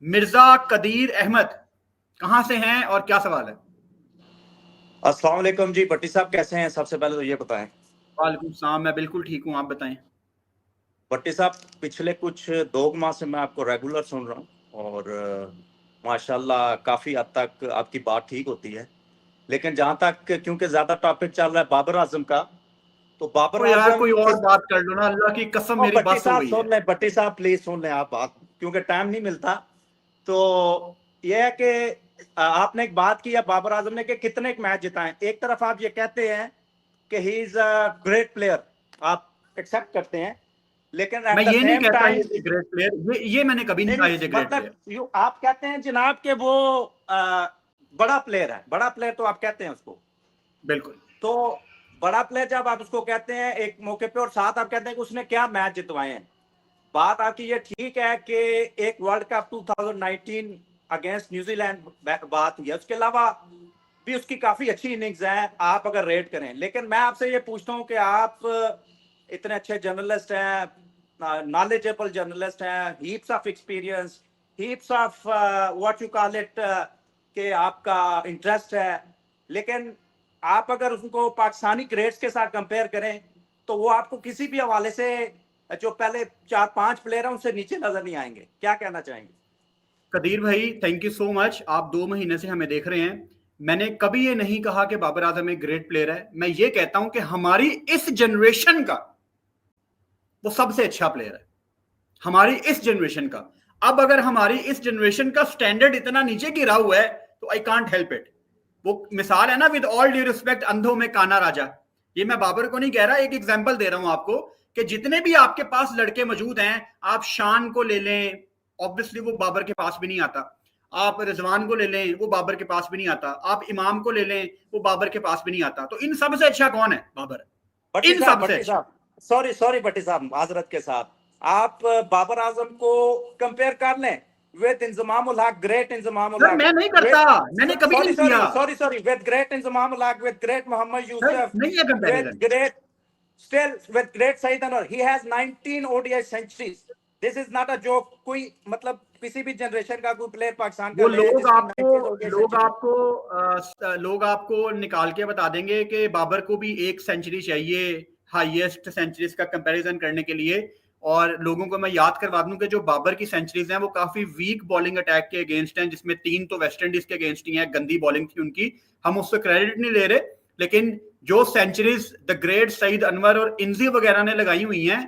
मिर्जा कदीर अहमद कहां से हैं और क्या सवाल है? अस्सलाम वालेकुम जी। भट्टी साहब कैसे हैं? सबसे पहले तो ये बताएं। वालेकुम सलाम, मैं बिल्कुल ठीक हूं, आप बताएं। भट्टी साहब, पिछले कुछ 2 माह से मैं आपको रेगुलर सुन रहा हूं और माशाल्लाह काफी हद तक आपकी बात ठीक होती है। लेकिन जहां तक, क्योंकि ज्यादा टॉपिक चल रहा है बाबर आजम का, तो बाबर ओ यार, आजम कोई और किस। बात कर लो ना, अल्लाह की कसम और मेरी भट्टी बस हो साहब गई है। सुन लें, भट्टी साहब प्लीज सुन लें आप बात, क्योंकि टाइम नहीं मिलता। तो यह है कि आपने एक बात की है बाबर आजम ने कि कितने मैच जिताए। एक तरफ आप ये कहते हैं कि he is a great player, आप एक्सेप्ट करते हैं, लेकिन मैं एट द ये नहीं सेम कहता टाइम ये ग्रेट प्लेयर, ये मैंने कभी नहीं नहीं कहा नहीं, ये ग्रेट मतलब प्लेयर। आप कहते हैं जनाब के वो बड़ा प्लेयर है, बड़ा प्लेयर तो आप कहते हैं उसको। बिल्कुल। तो बड़ा प्लेयर जब आप उसको कहते हैं एक मौके पे, और साथ आप कहते हैं कि उसने क्या मैच जितवाए हैं, बात आपकी ये ठीक है कि एक वर्ल्ड कप 2019 अगेंस्ट न्यूजीलैंड बात हुई है, उसके अलावा भी उसकी काफी अच्छी इनिंग्स हैं आप अगर रेट करें। लेकिन मैं आपसे ये पूछता हूं कि आप इतने अच्छे जर्नलिस्ट हैं, नॉलेजेबल जर्नलिस्ट हैं, heaps of experience, heaps of what you call it, कि आपका इंटरेस्ट है, लेकिन आप अगर उसको पाकिस्तानी ग्रेड्स के साथ कंपेयर करें तो वो आपको किसी भी हवाले से जो पहले 4-5 प्लेयर हैं उनसे नीचे नजर नहीं आएंगे। क्या कहना चाहेंगे? कदीर भाई, थैंक यू सो मच। आप 2 महीने से हमें देख रहे हैं। मैंने कभी ये नहीं कहा कि बाबर आजम एक ग्रेट प्लेयर है। मैं ये कहता हूं कि हमारी इस जनरेशन का वो सबसे अच्छा प्लेयर है, हमारी इस जनरेशन का। अब अगर हमारी इस जनरेशन का स्टैंडर्ड इतना नीचे गिरा हुआ है तो आई कांट हेल्प इट। वो मिसाल है ना, विद ऑल ड्यू रिस्पेक्ट, अंधों में काना राजा। ये मैं बाबर को नहीं कह रहा, एक एग्जांपल दे रहा हूं आपको कि जितने भी आपके पास लड़के मौजूद हैं, आप शान को ले लें, ऑब्वियसली वो बाबर के पास भी नहीं आता। आप रिजवान को ले लें, वो बाबर के पास भी नहीं आता। आप इमाम को ले लें, वो बाबर के पास भी नहीं आता। तो इन सबसे अच्छा कौन है? बाबर। इन सबसे भट्टी अच्छा। साहब, सॉरी सॉरी भट्टी साहब, माजरत के साथ आप बाबर आजम को कंपेयर कर लें विद इंजमाम उल हक, ग्रेट इंजमाम उल सर हक, मैं नहीं करता, विद मैंने कभी सॉरी नहीं किया। Sorry sorry sorry with great Inzamam ul Haq, with great Mohammad sir Yusuf, नहीं है with comparison. Great still with great Saeed Anwar, he has 19 ODI centuries. This is not a joke. कोई मतलब किसी भी जनरेशन का कोई प्लेयर पाकिस्तान का वो ले जिसकी 19 ODI सेंचुरी। लोग आपको निकाल के बता देंगे कि बाबर को भी एक सेंचुरी चाहिए हाईएस्ट सेंचुरीज का कंपैरिजन करने के लिए। और लोगों को मैं याद करवा दूं कि जो बाबर की सेंचुरीज हैं वो काफी वीक बॉलिंग अटैक के अगेंस्ट हैं, जिसमें 3 तो वेस्ट इंडीज के अगेंस्ट ही हैं। गंदी बॉलिंग थी उनकी, हम उससे क्रेडिट नहीं ले रहे। लेकिन जो centuries the great Saeed Anwar और इंजी वगैरह ने लगाई हुई हैं,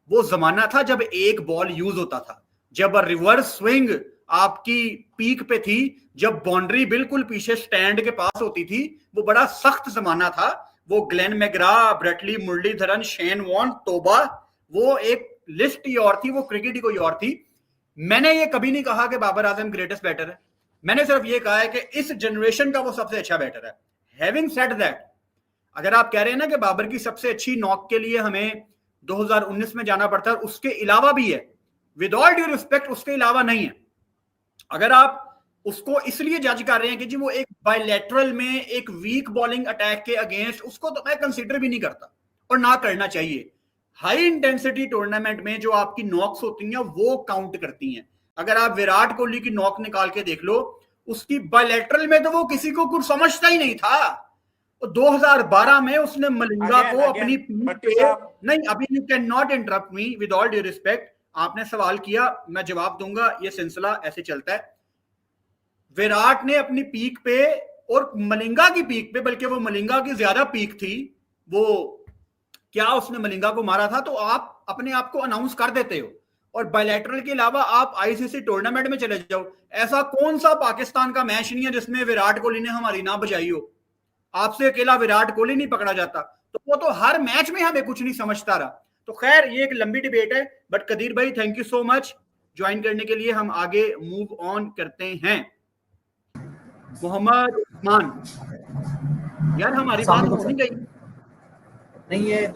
वो जमाना था जब एक बॉल यूज होता था, जब रिवर्स स्विंग आपकी पीक पे थी, जब बाउंड्री बिल्कुल पीछे स्टैंड के पास होती थी। वो बड़ा सख्त जमाना था। वो Glenn McGrath, Brett Lee Muralidharan, Shane Warne, तोबा, वो एक लिस्ट ही और थी, वो क्रिकेट ही कोई और थी। मैंने ये कभी नहीं कहा कि बाबर आजम ग्रेटेस्ट बैटर है। मैंने सिर्फ ये कहा है कि इस जनरेशन का वो सबसे अच्छा बैटर है। हैविंग सेड दैट, अगर आप कह रहे हैं ना कि बाबर की सबसे अच्छी नॉक के लिए हमें 2019 में जाना पड़ता है, उसके अलावा भी है, विद ऑल ड्यू रिस्पेक्ट, उसके अलावा नहीं है। अगर आप उसको इसलिए जज कर रहे हैं कि जी वो एक बायलैटरल में एक वीक बॉलिंग अटैक के अगेंस्ट, उसको तो मैं कंसीडर भी नहीं करता और ना करना चाहिए। हाई इंटेंसिटी टूर्नामेंट में जो आपकी नॉक्स होती हैं वो काउंट करती हैं। अगर आप विराट कोहली की नॉक निकाल के देख लो, उसकी बायलैटरल में तो वो किसी को कुछ समझता ही नहीं था। तो 2012 में उसने मलिंगा को अपनी पीठ भट्टी पे, साहब, नहीं अभी you can not interrupt me, with all due respect. आपने सवाल किया, मैं जवाब दूंगा, ये सिलसिला ऐसे चलता है। विराट ने अपनी पीक पे और मलिंगा की पीक पे, बल्कि वो मलिंगा की ज्यादा पीक थी, वो क्या उसने मलिंगा को मारा था, तो आप अपने आप को अनाउंस कर देते हो। और बायलैटरल के अलावा आप आईसीसी टूर्नामेंट में चले जाओ, ऐसा कौन सा पाकिस्तान का मैच नहीं है जिसमें विराट कोहली ने हमारी ना बजाई हो। आपसे अकेला विराट कोहली नहीं पकड़ा जाता, तो वो तो हर मैच में हमें कुछ नहीं समझता रहा। तो खैर ये एक लंबी डिबेट है, बट कदीर भाई thank you so much join करने के लिए। हम आगे मूव ऑन करते हैं। मोहम्मद उस्मान, यार हमारी बात हो नहीं गई। नहीं, ये